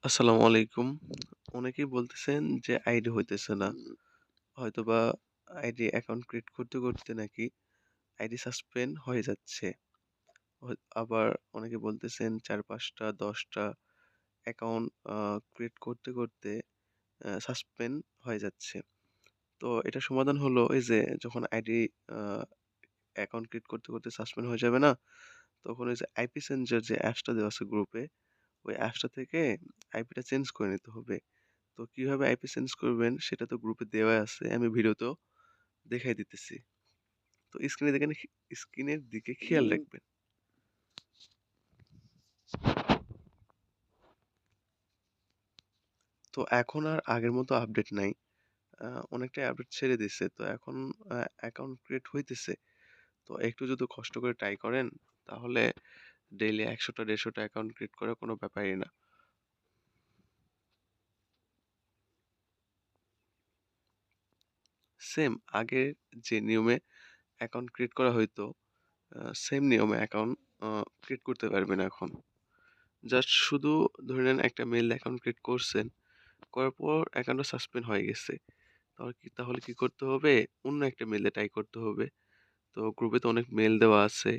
আসসালামু আলাইকুম। অনেকেই বলতেছেন যে আইডি হইতেছে না। হয়তোবা আইডি অ্যাকাউন্ট ক্রিয়েট করতে নাকি আইডি সাসপেন্ড হয়ে যাচ্ছে। আবার অনেকে বলতেছেন ৪-৫ টা ১০ টা অ্যাকাউন্ট ক্রিয়েট করতে সাসপেন্ড হয়ে যাচ্ছে। তো এটার সমাধান হলো এই যে যখন আইডি আ অ্যাকাউন্ট ক্রিয়েট করতে সাসপেন্ড হয়ে যাবে না? তখন ওই যে আইপি চেঞ্জার যে অ্যাপসটা দেওয়া আছে গ্রুপে, ওই অ্যাপসটা থেকে আইপিটা চেঞ্জ করে নিতে হবে। তো কিভাবে আইপি চেঞ্জ করবেন সেটা তো গ্রুপে দেওয়াই আছে। আমি ভিডিওতেও দেখাই দিতেছি। তো স্ক্রিনের দিকে খেয়াল রাখবেন। তো এখন আর আগের মতো আপডেট নাই। আ অনেকটাই আপডেট ছেড়ে দিছে। তো এখন অ্যাকাউন্ট ক্রিয়েট হইতেছে। তো একটু যদি কষ্ট করে ট্রাই করেন তাহলে ডেইলি ১০০ টা ১৫০ টা অ্যাকাউন্ট ক্রিয়েট করা কোনো ব্যাপারই না। সেম আগের যে নিয়মে অ্যাকাউন্ট ক্রিয়েট করা হইতো, সেম নিয়মে অ্যাকাউন্ট আ ক্রিয়েট করতে পারবেন এখন। জাস্ট শুধু ধরে নেন একটা মেইল অ্যাকাউন্ট ক্রিয়েট করছেন। করার পর অ্যাকাউন্টটা সাসপেন্ড হয়ে গেছে। তাহলে কি করতে হবে? অন্য একটা মেইলে ট্রাই করতে হবে। তো গ্রুপে তো অনেক মেইল দেওয়া আছে।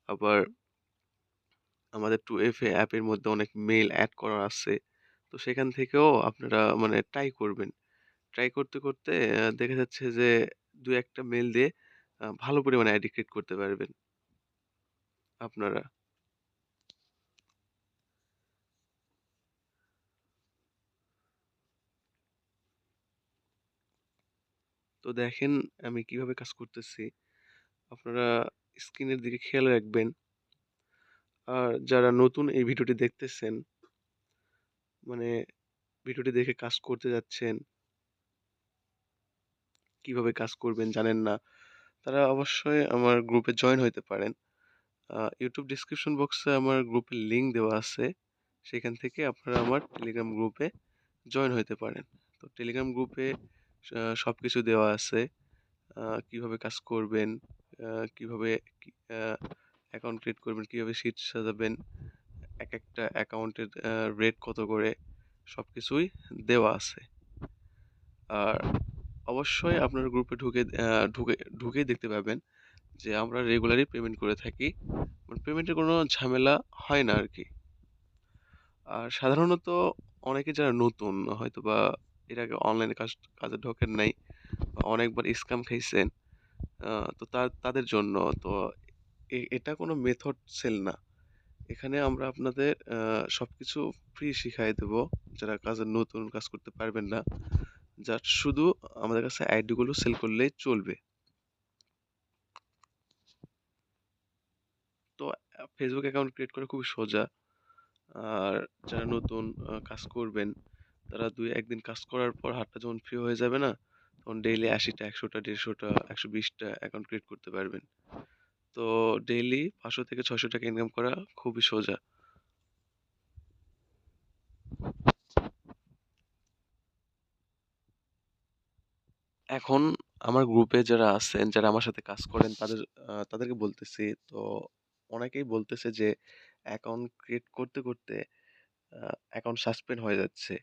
আবার আমাদের 2FA অ্যাপের মধ্যে অনেক মেইল এড করা আছে। তো সেখান থেকেও আপনারা মানে ট্রাই করবেন। ট্রাই করতে দেখা যাচ্ছে যে ২-১ টা মেইল দিয়ে ভালো পরিমাণে আইডি ক্রিয়েট করতে পারবেন আপনারা। তো দেখেন আমি কিভাবে কাজ করতেছি। আপনারা স্ক্রিনের দিকে খেয়াল রাখবেন। আর যারা নতুন এই ভিডিওটি দেখতেছেন, মানে ভিডিওটি দেখে কাজ করতে যাচ্ছেন, কিভাবে কাজ করবেন জানেন না, তারা অবশ্যই আমার গ্রুপে জয়েন হইতে পারেন। YouTube ডেসক্রিপশন বক্সে আমার গ্রুপের লিংক দেওয়া আছে। সেখান থেকে আপনারা আমার টেলিগ্রাম গ্রুপে জয়েন হইতে পারেন। তো টেলিগ্রাম গ্রুপে সবকিছু দেওয়া আছে। কিভাবে কাজ করবেন, কিভাবে কি অ্যাকাউন্ট ক্রিয়েট করবেন, কিভাবে শিট সাজাবেন, একেকটা অ্যাকাউন্টের রেট কত করে সবকিছুই দেওয়া আছে। আর অবশ্যই আপনার গ্রুপে ঢুকেই দেখতে পাবেন যে আমরা রেগুলারই পেমেন্ট করে থাকি। মানে পেমেন্টের কোনো ঝামেলা হয় না আরকি। আর সাধারণত অনেকে যারা নতুন হয়তোবা এর আগে অনলাইনে কাজে ঢোকেন নাই বা অনেকবার স্ক্যাম খাইছেন, আ তো তাদের জন্য তো এটা কোনো মেথড সেল না। এখানে আমরা আপনাদের সবকিছু ফ্রি শিখাই দেবো। যারা কাজে নতুন কাজ করতে পারবেন না। জাস্ট শুধু আমাদের কাছে আইডি গুলো সেল করলেই চলবে। তো Facebook অ্যাকাউন্ট ক্রিয়েট করা খুবই সোজা। আর যারা নতুন কাজ করবেন, তারা ২-১ দিন কাজ করার পর হাতটা যখন ফ্রি হয়ে যাবে না? তখন ডেইলি ৮০ টা, ১০০ টা, ১৫০ টা, ১২০ টা অ্যাকাউন্ট ক্রিয়েট করতে পারবেন। তো ডেইলি ৫০০ থেকে ৬০০ টাকা ইনকাম করা খুবই সোজা। এখন আমার গ্রুপে যারা আছেন, যারা আমার সাথে কাজ করেন তাদেরকে বলতেছি। তো অনেকেই বলতেছে যে অ্যাকাউন্ট ক্রিয়েট করতে আ অ্যাকাউন্ট সাসপেন্ড হয়ে যাচ্ছে।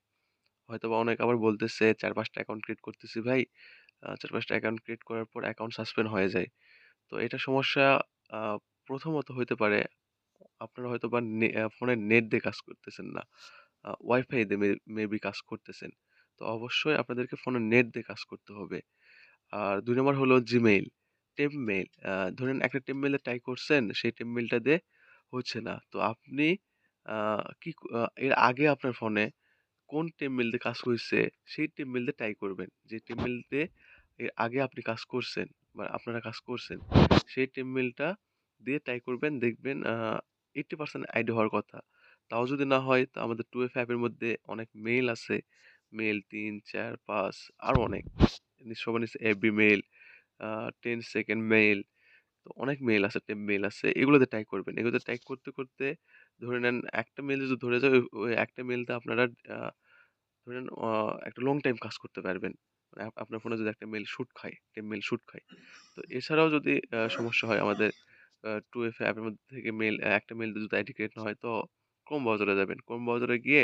হয়তোবা অনেকে আবার বলতেছে ৪-৫ টা অ্যাকাউন্ট ক্রিয়েট করতেছি ভাই। ৪-৫ টা অ্যাকাউন্ট ক্রিয়েট করার পর অ্যাকাউন্ট সাসপেন্ড হয়ে যায়। তো এটা সমস্যা আ প্রথমত হইতে পারে আপনারা হয়তোবা ফোনের নেট দিয়ে কাজ করতেছেন না। ওয়াইফাই দিয়ে মেবি কাজ করতেছেন। তো অবশ্যই আপনাদেরকে ফোনের নেট দিয়ে কাজ করতে হবে। আর ২ নাম্বার হলো Gmail, টেম্প মেইল। ধরেন একটা টেম্প মেইলে ট্রাই করছেন, সেই টেম্প মেইলটা দিয়ে হচ্ছে না। তো আপনি আ কি ক আ এর আগে আপনার ফোনে কোন টেমমেল দিয়ে কাজ হইছে, সেই টেমমেল দিয়ে ট্রাই করবেন। যে টেমমেল দিয়ে এর আগে আপনি কাজ করছেন বা আপনারা কাজ করছেন, সেই টেমমেলটা দিয়ে ট্রাই করবেন। দেখবেন 80% আইডি হওয়ার কথা। তাও যদি না হয় তো আমাদের 2FA অ্যাপের মধ্যে অনেক মেইল আছে। মেইল ৩, ৪, ৫ আরো অনেক। সবার নিচে এভরি মেইল, আ 10 সেকেন্ড মেইল। তো অনেক মেইল আছে, টেম্প মেইল আছে। এগুলোতে ট্রাই করবেন। এগুলোতে ট্রাই করতে ধরে নেন একটা মেইল যদি ধরে যায়, ওই একটা মেইলতে আপনারা ধরেন একটা লং টাইম কাজ করতে পারবেন। মানে আপনার ফোনে যদি একটা মেইল শুট খায়, টেম্প মেইল শুট খায়। তো এছাড়াও যদি সমস্যা হয় আমাদের 2FA অ্যাপের মধ্যে থেকে একটা মেইল যদি আইডি ক্রিয়েট না হয় তো ক্রোম ব্রাউজারে যাবেন। ক্রোম ব্রাউজারে গিয়ে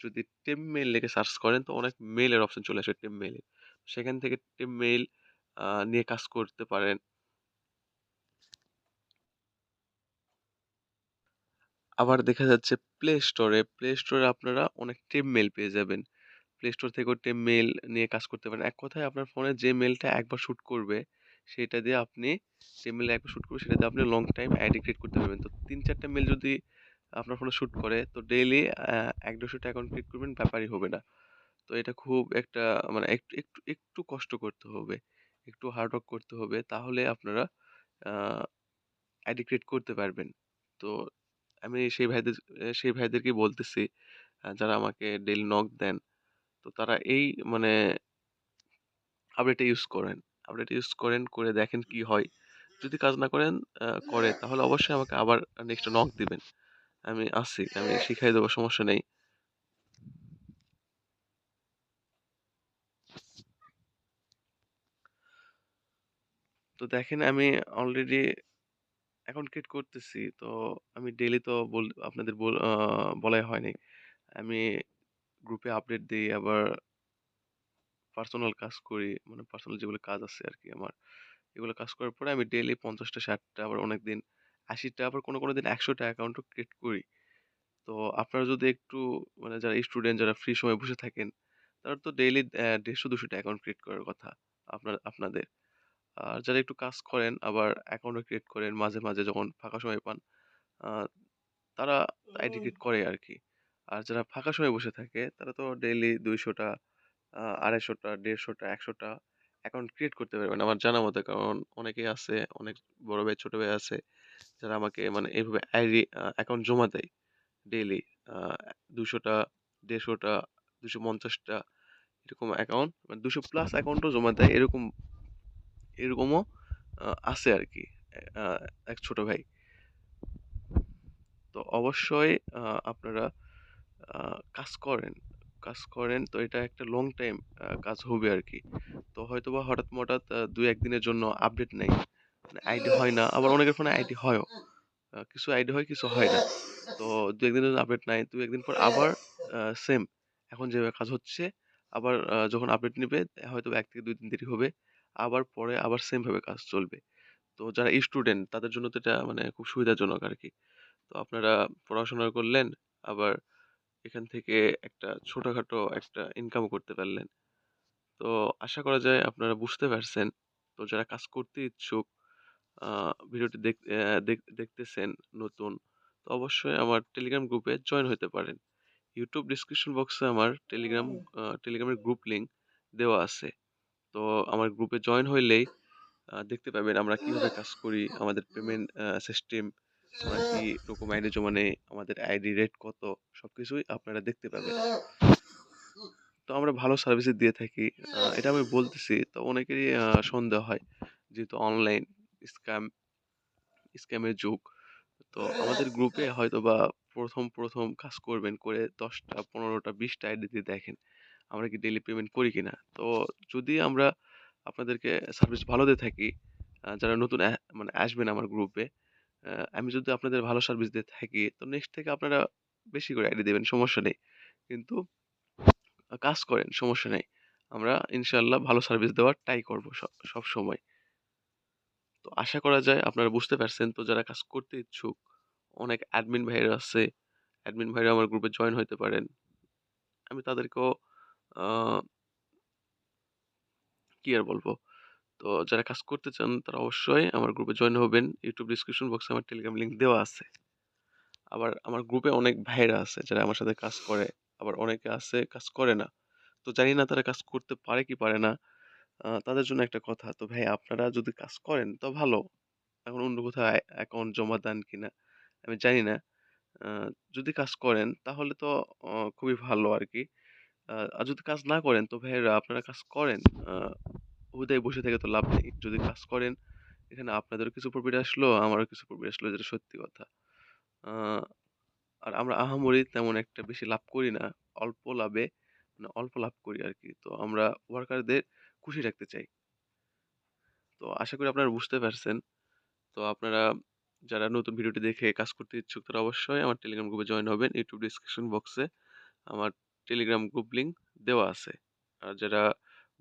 যদি টেম মেইল লিখে সার্চ করেন তো অনেক মেইলের অপশন চলে আসে টেম মেইলে। সেখান থেকে টেম মেইল নিয়ে কাজ করতে পারেন। আবার দেখা যাচ্ছে প্লে স্টোরে আপনারা অনেক টেম মেইল পেয়ে যাবেন। প্লে স্টোর থেকেও টেম মেইল নিয়ে কাজ করতে পারেন। এক কথায় আপনার ফোনে যে মেইলটা একবার শুট করবে, সেটা দিয়ে আপনি যে মেইলে একবার শুট করবে, সেটা দিয়ে আপনি লং টাইম আইডি ক্রিয়েট করতে পারবেন। তো ৩-৪ টা মেইল যদি আপনার ফোনে শুট করে, তো ডেইলি ১-১৫০ টা অ্যাকাউন্ট ক্রিয়েট করবেন, ব্যাপারই হবে না। তো এটা খুব একটা মানে একটু কষ্ট করতে হবে। একটু হার্ড ওয়ার্ক করতে হবে। তাহলে আপনারা আ আইডি ক্রিয়েট করতে পারবেন। তো আমি সেই ভাইদেরকে বলতেছি যারা আমাকে ডেইলি নক দেন। তো তারা এই মানে আপডেটটা ইউজ করেন। আপডেট ইউজ করেন, করে দেখেন কি হয়। যদি কাজ না করেন করে তাহলে অবশ্যই আমাকে আবার নেক্সট নক দিবেন। আমি আছি। আমি শিখাই দেব, সমস্যা নেই। তো দেখেন আমি অলরেডি অ্যাকাউন্ট ক্রিয়েট করতেছি। তো আমি ডেইলি তো আপনাদের বলাই হয়নি। আমি গ্রুপে আপডেট দেই, আবার পার্সোনাল কাজ করি। মানে পার্সোনাল যেগুলো কাজ আছে আরকি আমার। এগুলো কাজ করার পরে আমি ডেইলি ৫০ টা ৬০ টা আবার অনেকদিন ৮০ টা আবার কোনো দিন ১০০ টা অ্যাকাউন্টও ক্রিয়েট করি। তো আপনারা যদি একটু মানে যারা স্টুডেন্ট যারা ফ্রি সময়ে বসে থাকেন, তারা তো ডেইলি ১৫০-২০০ টা অ্যাকাউন্ট ক্রিয়েট করার কথা আপনাদের। আর যারা একটু কাজ করেন আবার অ্যাকাউন্টও ক্রিয়েট করেন মাঝে মাঝে যখন ফাঁকা সময় পান, আ তারা আইডি ক্রিয়েট করে আরকি। আর যারা ফাঁকা সময়ে বসে থাকে তারা তো ডেইলি ২০০ টা ২৫০ টা, ১৫০ টা, ১০০ টা অ্যাকাউন্ট ক্রিয়েট করতে পারবেন আমার জানা মতে। কারণ অনেকেই আছে, অনেক বড় ভাই, ছোট ভাই আছে যারা আমাকে মানে এভাবে অ্যাকাউন্ট জমা দেয় ডেইলি। আ ২০০ টা, ১৫০ টা, ২৫০ টা এরকম অ্যাকাউন্ট মানে ২০০ প্লাস অ্যাকাউন্টও জমা দেয়। এরকমও আছে আরকি। আ এক ছোট ভাই। তো অবশ্যই আ আপনারা আ কাজ করেন। কাজ করেন তো এটা একটা লং টাইম কাজ হবে আরকি। তো হয়তোবা হঠাৎ-মঠাৎ ২-১ দিনের জন্য আপডেট নেই। মানে আইডি হয় না। আবার অনেকের ফোনে আইডি হয়ও। কিছু আইডি হয়, কিছু হয় না। তো ২-১ দিনের জন্য আপডেট নাই। ২-১ দিন পর আবার আ সেম এখন যেভাবে কাজ হচ্ছে, আবার যখন আপডেট নিবে হয়তোবা ১ থেকে ২ দিন দেরি হবে। আবার পরে আবার সেম ভাবে কাজ চলবে। তো যারা স্টুডেন্ট তাদের জন্য তো এটা মানে খুব সুবিধাজনক আরকি। তো আপনারা পড়াশোনা করলেন, আবার এখান থেকে একটা ছোটখাটো একটা ইনকামও করতে পারলেন। তো আশা করা যায় আপনারা বুঝতে পারছেন। তো যারা কাজ করতে ইচ্ছুক, আ ভিডিওটি দেখতেছেন নতুন, তো অবশ্যই আমার টেলিগ্রাম গ্রুপে জয়েন হতে পারেন। YouTube ডেসক্রিপশন বক্সে আমার টেলিগ্রামের গ্রুপ লিংক দেওয়া আছে। তো আমার গ্রুপে জয়েন হইলেই দেখতে পাবেন আমরা কিভাবে কাজ করি, আমাদের পেমেন্ট সিস্টেম, আমরা কি রকম আইডি জমা নেই, আমাদের আইডি রেট কত, সবকিছুই আপনারা দেখতে পাবেন। তো আমরা ভালো সার্ভিসই দিয়ে থাকি। এটা আমি বলতেছি তো অনেকেরই সন্দেহ হয়। যেহেতু অনলাইন স্ক্যাম স্ক্যামের যুগ। তো আমাদের গ্রুপে হয়তোবা ১ম কাজ করবেন, করে ১০ টা, ১৫ টা, ২০ টা আইডি দিয়ে দেখেন। আমরা কি ডেইলি পেমেন্ট করি কিনা? তো যদি আমরা আপনাদেরকে সার্ভিস ভালো দিয়ে থাকি, যারা নতুন মানে আসবেন আমার গ্রুপে, আমি যদি আপনাদের ভালো সার্ভিস দিয়ে থাকি, তো নেক্সট থেকে আপনারা বেশি করে আইডি দিবেন, সমস্যা নেই। কিন্তু কাজ করেন, সমস্যা নেই। আমরা ইনশাআল্লাহ ভালো সার্ভিস দেওয়ার ট্রাই করব সবসময়। তো আশা করা যায় আপনারা বুঝতে পারছেন। তো যারা কাজ করতে ইচ্ছুক, অনেক অ্যাডমিন ভাইয়েরা আছে। অ্যাডমিন ভাইরা আমার গ্রুপে জয়েন হইতে পারেন। আমি তাদেরকেও আ কি আর বলব? তো যারা কাজ করতে চান তারা অবশ্যই আমার গ্রুপে জয়েন হবেন। YouTube ডেসক্রিপশন বক্সে আমার টেলিগ্রাম লিংক দেওয়া আছে। আবার আমার গ্রুপে অনেক ভাইয়েরা আছে যারা আমার সাথে কাজ করে। আবার অনেকে আছে কাজ করে না। তো জানি না তারা কাজ করতে পারে কি পারে না। তাদের জন্য একটা কথা। তো ভাই আপনারা যদি কাজ করেন তো ভালো। এখন অন্য কোথাও অ্যাকাউন্ট জমা দেন কিনা আমি জানি না। আ যদি কাজ করেন তাহলে তো খুবই ভালো আরকি। আর যদি কাজ না করেন তো ভাইয়েরা আপনারা কাজ করেন। আ হুদায় বসে থেকে তো লাভ নেই। যদি কাজ করেন এখানে আপনাদেরও কিছু প্রফিট আসলো, আমারও কিছু প্রফিট আসলো, যেটা সত্যি কথা। আ আর আমরা আহামরি তেমন একটা বেশি লাভ করি না। অল্প লাভে মানে অল্প লাভ করি আরকি। তো আমরা ওয়ার্কারদের খুশি রাখতে চাই। তো আশা করি আপনারা বুঝতে পারছেন। তো আপনারা যারা নতুন ভিডিওটি দেখে কাজ করতে ইচ্ছুক তারা অবশ্যই আমার টেলিগ্রাম গ্রুপে জয়েন হবেন। YouTube ডেসক্রিপশন বক্সে আমার টেলিগ্রাম গ্রুপ লিংক দেওয়া আছে। আর যারা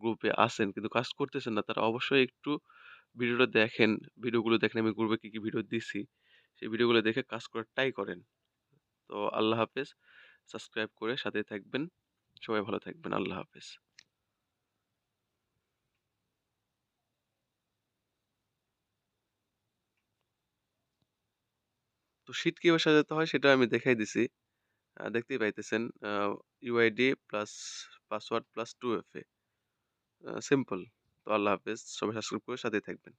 গ্রুপে আছেন কিন্তু কাজ করতেছেন না তারা অবশ্যই একটু ভিডিওটা দেখেন। ভিডিওগুলো দেখেন আমি গ্রুপে কি, কি ভিডিও দিছি। সেই ভিডিওগুলো দেখে কাজ করার ট্রাই করেন। তো আল্লাহ হাফেজ। সাবস্ক্রাইব করে সাথেই থাকবেন। সবাই ভালো থাকবেন। আল্লাহ হাফেজ। তো শীট কিভাবে সাজাতে হয় সেটা আমি দেখাই দিছি। দেখতেই পাইতেছেন UID plus password plus 2FA simple. তো আল্লাহ হাফেজ। সবাই সাবস্ক্রাইব করে সাথেই থাকবেন।